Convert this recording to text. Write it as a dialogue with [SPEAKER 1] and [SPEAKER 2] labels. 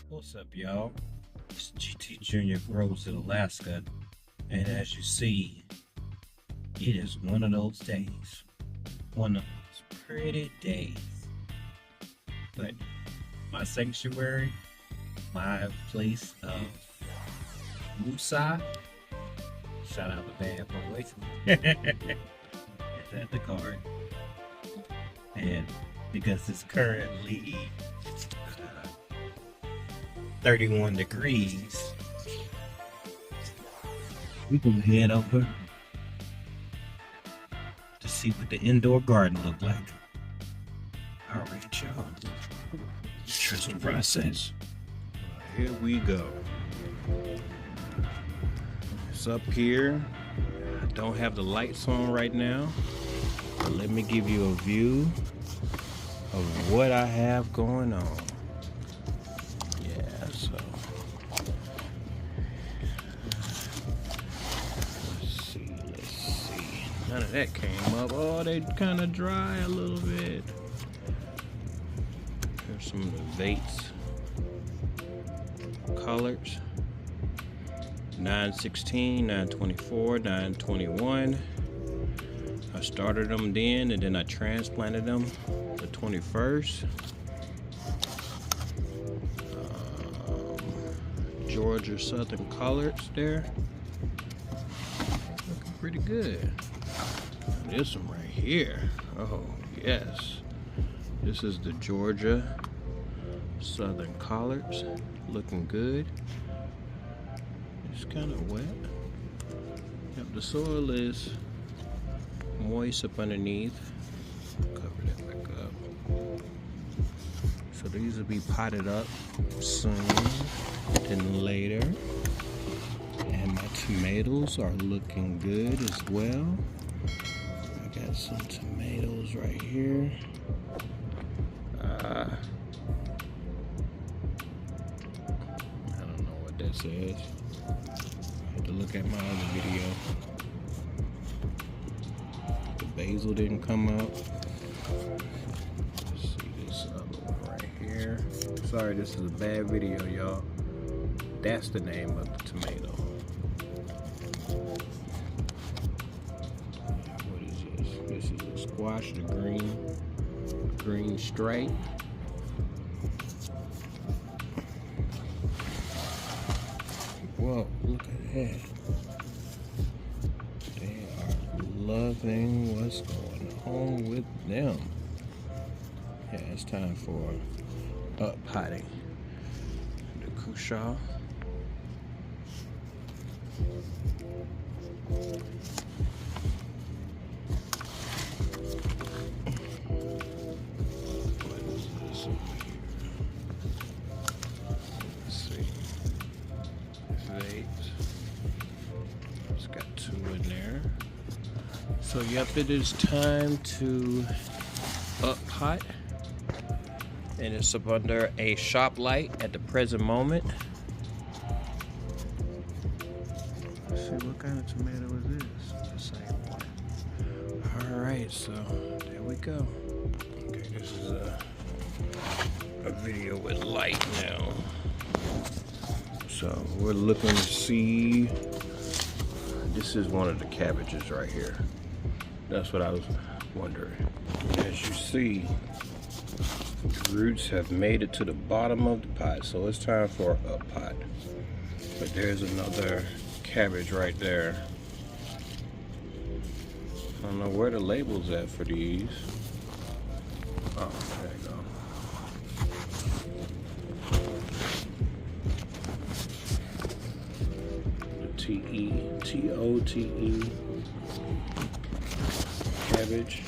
[SPEAKER 1] What's up, y'all? It's GT Junior Grows in Alaska, and as you see, it is one of those days. One of those pretty days. But my sanctuary, my place of Woosah, shout out to Bad Boys, it's at the garden. And because it's currently 31 degrees, we gonna head over to see what the indoor garden look like. All right, y'all. Trust the process. Here we go. It's up here. I don't have the lights on right now, but let me give you a view of what I have going on. Yeah, so let's see. None of that came up. Oh, they kind of dry a little bit. Here's some of the vates colors. 916, 924, 921. I started them then, and then I transplanted them the 21st. Georgia Southern Colors there. Looking pretty good. This one right here. Oh, yes. This is the Georgia Southern Collards. Looking good. It's kind of wet. Yep, the soil is moist up underneath. Cover that back up. So these will be potted up soon and later. And my tomatoes are looking good as well. I got some tomatoes right here. I don't know what that says. I have to look at my other video. The basil didn't come out. Let's see this other one right here. Sorry, this is a bad video, y'all. That's the name of the tomato. What is this? This is a squash, the green stripe. Whoa, look at that. They are loving what's going on with them. Yeah, it's time for up potting. The Cushaw. What is this over here? Let's see. It's got two in there. So yep, it is time to up pot, and it's up under a shop light at the present moment. Let's see, what kind of tomato is this? The same one. All right, so there we go. Okay, this is a video with light now. So we're looking to see, this is one of the cabbages right here. That's what I was wondering. As you see, the roots have made it to the bottom of the pot, so it's time for a up pot. But there's another cabbage right there. I don't know where the label's at for these. Oh, there you go. T-E-T-O-T-E cabbage.